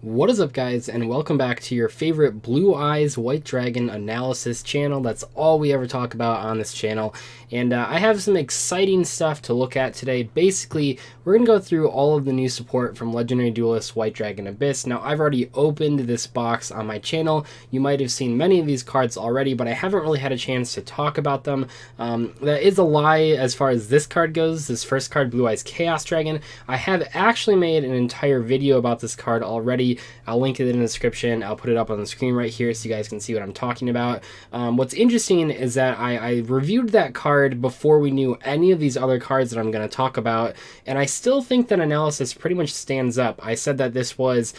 What is up, guys, and welcome back to your favorite Blue Eyes White Dragon analysis channel. That's all we ever talk about on this channel, and I have some exciting stuff to look at today. Basically, we're going to go through all of the new support from Legendary Duelist White Dragon Abyss. Now, I've already opened this box on my channel. You might have seen many of these cards already, but I haven't really had a chance to talk about them. That is a lie as far as this card goes. This first card, Blue Eyes Chaos Dragon, I have actually made an entire video about this card already. I'll link it in the description. I'll put it up on the screen right here so you guys can see what I'm talking about. What's interesting is that I reviewed that card before we knew any of these other cards that I'm going to talk about, and I still think that analysis pretty much stands up. I said that this was,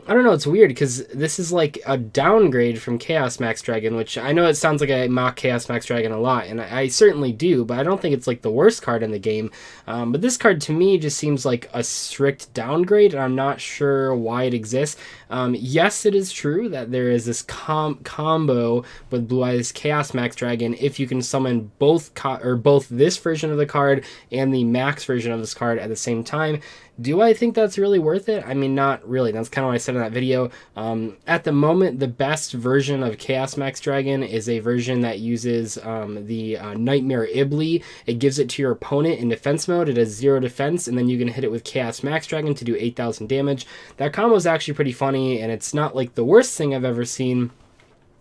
I don't know, it's weird because this is like a downgrade from Chaos Max Dragon, which I know it sounds like I mock Chaos Max Dragon a lot, and I certainly do, but I don't think it's like the worst card in the game. But this card to me just seems like a strict downgrade, and I'm not sure why it exists. Yes, it is true that there is this combo with Blue Eyes Chaos Max Dragon if you can summon both this version of the card and the max version of this card at the same time. Do I think that's really worth it? I mean, not really. That's kind of what I said in that video. At the moment, the best version of Chaos Max Dragon is a version that uses the Nightmare Ibli. It gives it to your opponent in defense mode. It has 0 defense, and then you can hit it with Chaos Max Dragon to do 8,000 damage. That combo is actually pretty funny, and it's not like the worst thing I've ever seen.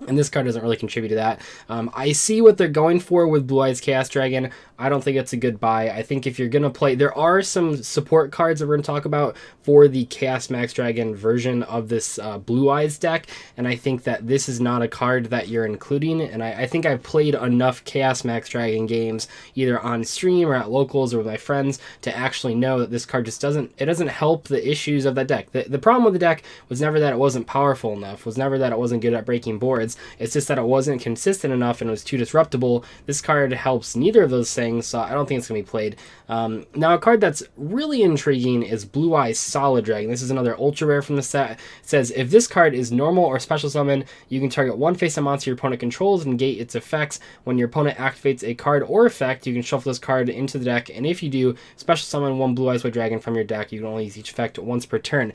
And this card doesn't really contribute to that. I see what they're going for with Blue Eyes Chaos Dragon. I don't think it's a good buy. I think if you're going to play, there are some support cards that we're going to talk about for the Chaos Max Dragon version of this Blue Eyes deck, and I think that this is not a card that you're including, and I think I've played enough Chaos Max Dragon games, either on stream or at locals or with my friends, to actually know that this card just doesn't help the issues of that deck. The problem with the deck was never that it wasn't powerful enough, was never that it wasn't good at breaking boards. It's just that it wasn't consistent enough and it was too disruptible. This card helps neither of those things, so I don't think it's going to be played. Now, a card that's really intriguing is Blue Eyes Solid Dragon. This is another ultra rare from the set. It says, if this card is normal or special summon, you can target one face-up monster your opponent controls and negate its effects. When your opponent activates a card or effect, you can shuffle this card into the deck, and if you do, special summon one Blue Eyes White Dragon from your deck. You can only use each effect once per turn.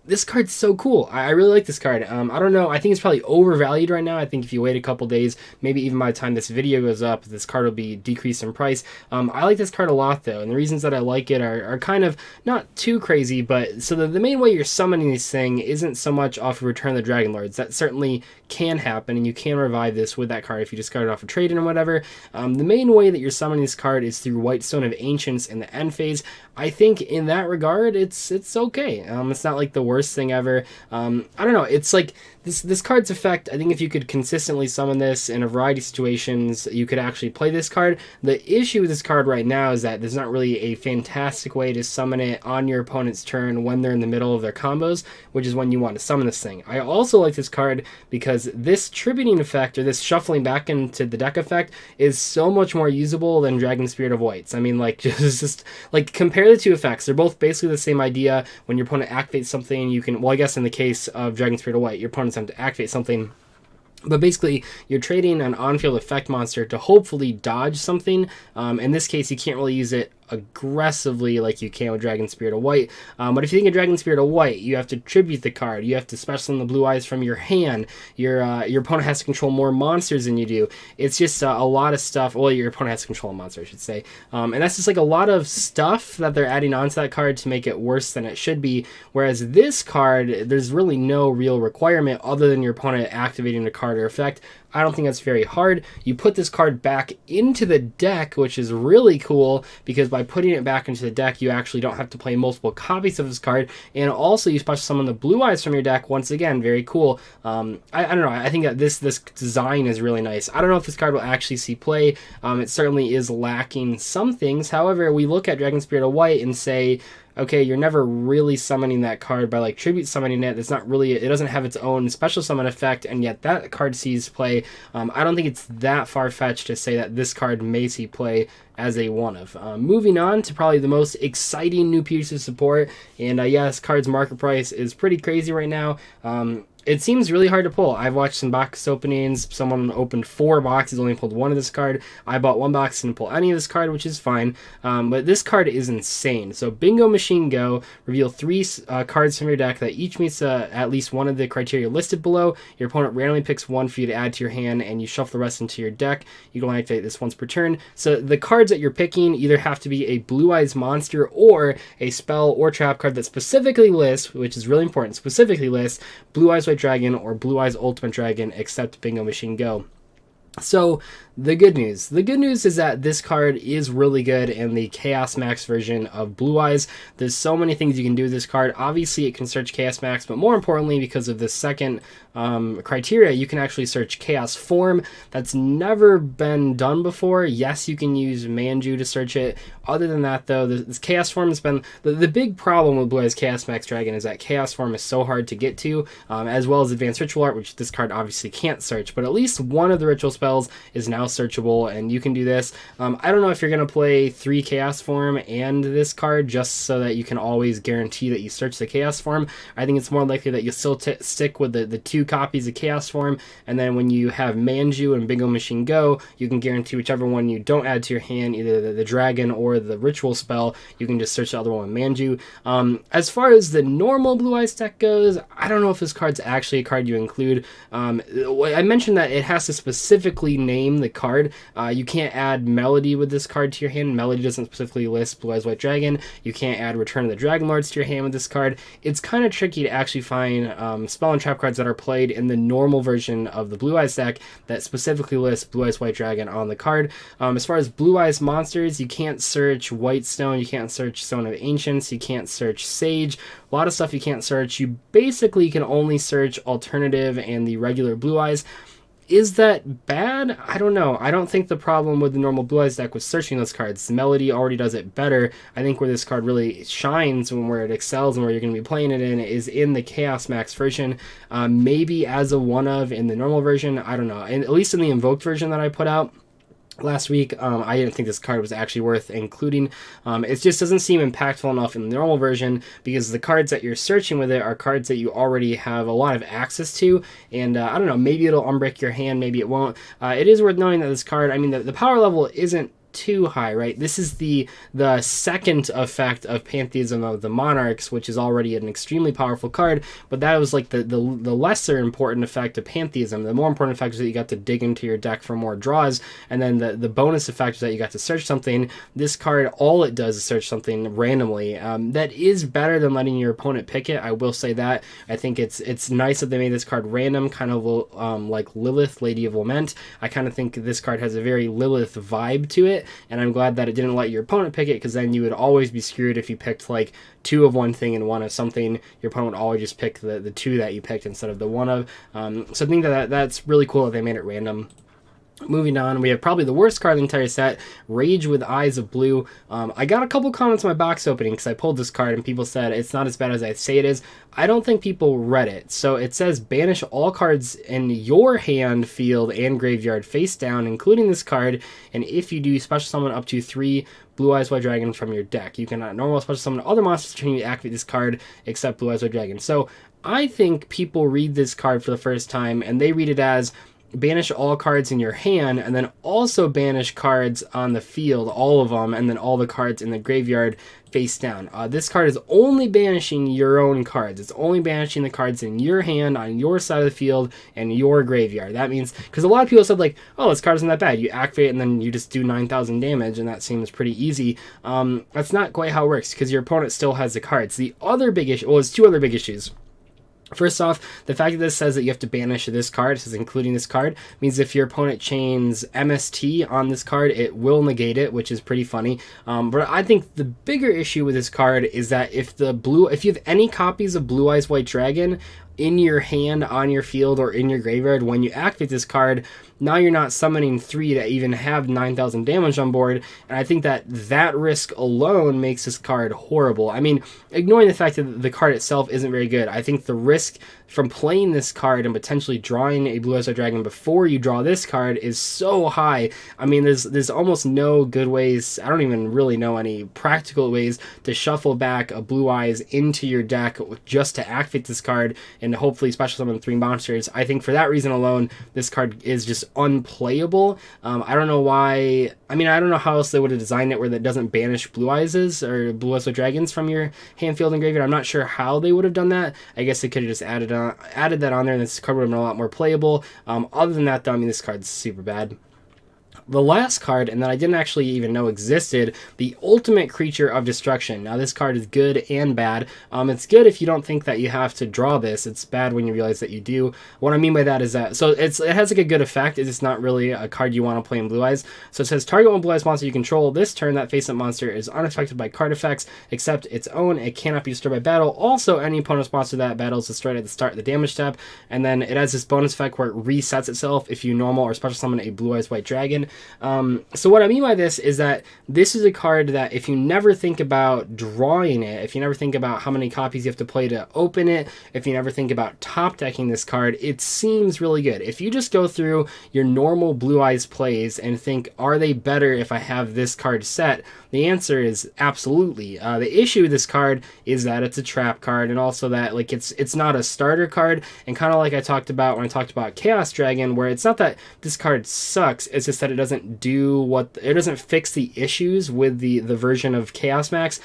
This card's so cool. I really like this card. I don't know. I think it's probably overvalued right now. I think if you wait a couple days, maybe even by the time this video goes up, this card will be decreased in price. I like this card a lot, though, and the reasons that I like it are kind of not too crazy, but so the main way you're summoning this thing isn't so much off of Return of the Dragon Lords. That certainly can happen, and you can revive this with that card if you discard it off a trade-in or whatever. The main way that you're summoning this card is through White Stone of Ancients in the end phase. I think in that regard, it's okay. It's not like the worst thing ever. I don't know. It's like this card's effect. I think if you could consistently summon this in a variety of situations, you could actually play this card. The issue with this card right now is that there's not really a fantastic way to summon it on your opponent's turn when they're in the middle of their combos, which is when you want to summon this thing. I also like this card because this tributing effect, or this shuffling back into the deck effect, is so much more usable than Dragon Spirit of Whites. I mean, like, just like, compare the two effects. They're both basically the same idea. When your opponent activates something, you can, well, I guess in the case of Dragon Spirit of White, your opponent's have to activate something, but basically you're trading an on-field effect monster to hopefully dodge something. In this case, you can't really use it aggressively like you can with Dragon Spirit of White, but if you think of Dragon Spirit of White, you have to tribute the card, you have to special summon the Blue Eyes from your hand, your opponent has to control more monsters than you do. It's just a lot of stuff. Well, your opponent has to control a monster, I should say, and that's just like a lot of stuff that they're adding onto that card to make it worse than it should be, whereas this card, there's really no real requirement other than your opponent activating the card or effect. I don't think that's very hard. You put this card back into the deck, which is really cool, because by putting it back into the deck, you actually don't have to play multiple copies of this card, and also you special summon the Blue Eyes from your deck. Once again, very cool. I don't know. I think that this design is really nice. I don't know if this card will actually see play. It certainly is lacking some things. However, we look at Dragon Spirit of White and say, okay, you're never really summoning that card by like tribute summoning it. It's not really, it doesn't have its own special summon effect, and yet that card sees play. I don't think it's that far-fetched to say that this card may see play as a one of. Moving on to probably the most exciting new piece of support, and yeah, this card's market price is pretty crazy right now. It seems really hard to pull. I've watched some box openings. Someone opened 4 boxes, only pulled 1 of this card. I bought 1 box, didn't pull any of this card, which is fine. But this card is insane. So Bingo Machine Go, reveal 3 cards from your deck that each meets at least one of the criteria listed below. Your opponent randomly picks 1 for you to add to your hand, and you shuffle the rest into your deck. You can only activate this once per turn. So the cards that you're picking either have to be a Blue Eyes monster or a spell or trap card that specifically lists, which is really important, specifically lists Blue Eyes White Dragon or Blue Eyes Ultimate Dragon, except Bingo Machine Go. So the good news is that this card is really good in the Chaos Max version of Blue Eyes. There's so many things you can do with this card. Obviously it can search Chaos Max, but more importantly, because of the second criteria, you can actually search Chaos Form. That's never been done before. Yes, you can use Manju to search it. Other than that, though, this Chaos Form has been the big problem with Blue Eyes Chaos Max Dragon is that Chaos Form is so hard to get to, as well as Advanced Ritual Art, which this card obviously can't search, but at least one of the ritual spells is now searchable, and you can do this. I don't know if you're going to play 3 Chaos Form and this card just so that you can always guarantee that you search the Chaos Form. I think it's more likely that you'll still stick with the 2 copies of Chaos Form, and then when you have Manju and Bingo Machine Go, you can guarantee whichever one you don't add to your hand, either the dragon or the ritual spell, you can just search the other one with Manju. As far as the normal Blue Eyes deck goes, I don't know if this card's actually a card you include. I mentioned that it has to specifically name the card. You can't add Melody with this card to your hand. Melody doesn't specifically list Blue Eyes White Dragon. You can't add Return of the Dragon Lords to your hand with this card. It's kind of tricky to actually find spell and trap cards that are played in the normal version of the Blue Eyes deck that specifically lists Blue Eyes White Dragon on the card. As far as Blue Eyes monsters, you can't search Whitestone, you can't search Stone of Ancients, you can't search Sage. A lot of stuff you can't search. You basically can only search Alternative and the regular Blue Eyes. Is that bad? I don't know. I don't think the problem with the normal Blue Eyes deck was searching those cards. Melody already does it better. I think where this card really shines and where it excels and where you're going to be playing it in is in the Chaos Max version. Maybe as a one-of in the normal version. I don't know. And at least in the Invoked version that I put out last week, I didn't think this card was actually worth including. It just doesn't seem impactful enough in the normal version because the cards that you're searching with it are cards that you already have a lot of access to, and I don't know, maybe it'll unbreak your hand, maybe it won't. It is worth noting that this card, I mean, the power level isn't too high, right? This is the second effect of Pantheism of the Monarchs, which is already an extremely powerful card, but that was like the lesser important effect of Pantheism. The more important effect is that you got to dig into your deck for more draws, and then the bonus effect is that you got to search something. This card, all it does is search something randomly. That is better than letting your opponent pick it, I will say that. I think it's nice that they made this card random, kind of like Lilith, Lady of Lament. I kind of think this card has a very Lilith vibe to it, and I'm glad that it didn't let your opponent pick it, because then you would always be screwed if you picked like 2 of one thing and 1 of something. Your opponent would always just pick the 2 that you picked instead of the 1 of. So I think that's really cool that they made it random. Moving on, we have probably the worst card in the entire set, Rage with Eyes of Blue. I got a couple comments on my box opening because I pulled this card and people said it's not as bad as I say it is. I don't think people read it. So it says banish all cards in your hand, field, and graveyard face down, including this card, and if you do, special summon up to 3 Blue Eyes White Dragon from your deck. You cannot normal special summon other monsters turn you to activate this card except Blue Eyes White Dragon. So I think people read this card for the first time and they read it as banish all cards in your hand, and then also banish cards on the field, all of them, and then all the cards in the graveyard face down. This card is only banishing your own cards. It's only banishing the cards in your hand, on your side of the field, and your graveyard. That means, because a lot of people said like, oh, this card isn't that bad. You activate it and then you just do 9,000 damage, and that seems pretty easy. That's not quite how it works, because your opponent still has the cards. The other big issue, well, there's 2 other big issues. First off, the fact that this says that you have to banish this card, it says including this card, means if your opponent chains MST on this card, it will negate it, which is pretty funny. But I think the bigger issue with this card is that if you have any copies of Blue Eyes White Dragon in your hand, on your field, or in your graveyard, when you activate this card, now you're not summoning 3 to even have 9,000 damage on board, and I think that risk alone makes this card horrible. I mean, ignoring the fact that the card itself isn't very good, I think the risk from playing this card and potentially drawing a Blue Eyes White Dragon before you draw this card is so high. I mean, there's almost no good ways, I don't even really know any practical ways to shuffle back a Blue Eyes into your deck just to activate this card and hopefully special summon 3 monsters. I think for that reason alone, this card is just unplayable. I don't know why. I mean, I don't know how else they would have designed it where that doesn't banish Blue Eyes or Blue Eyes with Dragons from your hand, field, and graveyard. I'm not sure how they would have done that. I guess they could have just added that on there, and this card would have been a lot more playable. Other than that, though, I mean, this card's super bad. The last card, and that I didn't actually even know existed, the Ultimate Creature of Destruction. Now, this card is good and bad. It's good if you don't think that you have to draw this. It's bad when you realize that you do. What I mean by that is that, so it has like a good effect. It's just not really a card you want to play in Blue Eyes. So it says, target one Blue Eyes monster you control. This turn, that face-up monster is unaffected by card effects except its own. It cannot be destroyed by battle. Also, any opponent's monster that battle is destroyed at the start of the damage step. And then it has this bonus effect where it resets itself if you normal or special summon a Blue Eyes White Dragon. So what I mean by this is that this is a card that if you never think about drawing it, if you never think about how many copies you have to play to open it, if you never think about top decking this card, it seems really good. If you just go through your normal Blue Eyes plays and think, are they better if I have this card set? The answer is absolutely. The issue with this card is that it's a trap card, and also that like it's not a starter card, and kind of like I talked about when I talked about Chaos Dragon, where it's not that this card sucks, it's just that it doesn't fix the issues with the version of Chaos Max.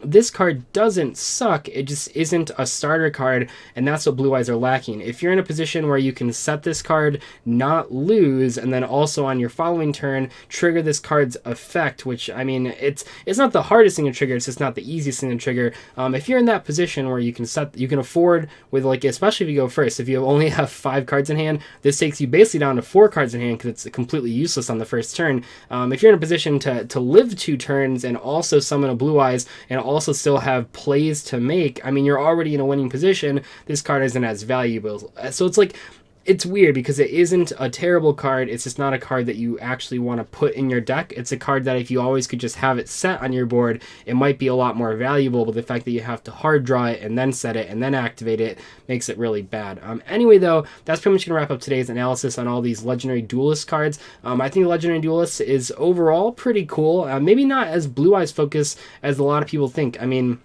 This card doesn't suck, it just isn't a starter card, and that's what Blue Eyes are lacking. If you're in a position where you can set this card, not lose, and then also on your following turn trigger this card's effect, which I mean it's not the hardest thing to trigger, it's just not the easiest thing to trigger. If you're in that position where you can afford with, like, especially if you go first, if you only have 5 cards in hand, this takes you basically down to 4 cards in hand because it's completely useless on the first turn. If you're in a position to live 2 turns and also summon a Blue Eyes and also still have plays to make, I mean, you're already in a winning position. This card isn't as valuable. So it's like, it's weird because it isn't a terrible card. It's just not a card that you actually want to put in your deck. It's a card that if you always could just have it set on your board, it might be a lot more valuable, but the fact that you have to hard draw it and then set it and then activate it makes it really bad. Anyway, though, that's pretty much going to wrap up today's analysis on all these Legendary Duelist cards. I think Legendary Duelist is overall pretty cool. Maybe not as Blue Eyes focused as a lot of people think. I mean,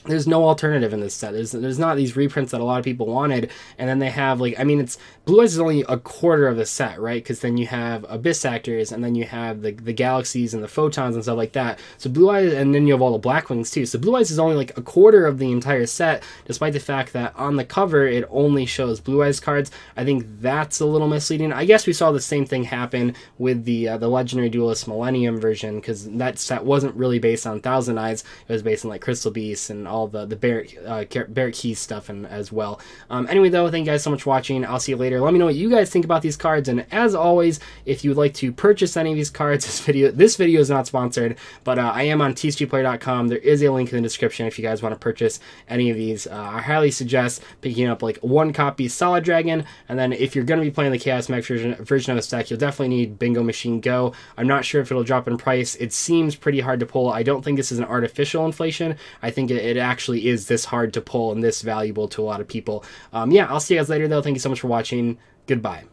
there's no alternative in this set. There's not these reprints that a lot of people wanted, and then they have, like, I mean, it's Blue Eyes is only a quarter of the set, right? Because then you have Abyss Actors, and then you have the Galaxies and the Photons and stuff like that. So Blue Eyes, and then you have all the Blackwings too. So Blue Eyes is only like a quarter of the entire set, despite the fact that on the cover it only shows Blue Eyes cards. I think that's a little misleading. I guess we saw the same thing happen with the Legendary Duelist Millennium version, because that set wasn't really based on Thousand Eyes. It was based on like Crystal Beasts and all the Barrett Keys stuff and as well. Anyway, though, thank you guys so much for watching. I'll see you later. Let me know what you guys think about these cards, and as always, if you would like to purchase any of these cards, this video is not sponsored, but I am on tstreetplayer.com. There is a link in the description if you guys want to purchase any of these. I highly suggest picking up like 1 copy Solid Dragon, and then if you're going to be playing the Chaos Max version of this deck, you'll definitely need Bingo Machine Go. I'm not sure if it'll drop in price. It seems pretty hard to pull. I don't think this is an artificial inflation. I think it actually is this hard to pull and this valuable to a lot of people. Yeah, I'll see you guys later, though. Thank you so much for watching. Goodbye.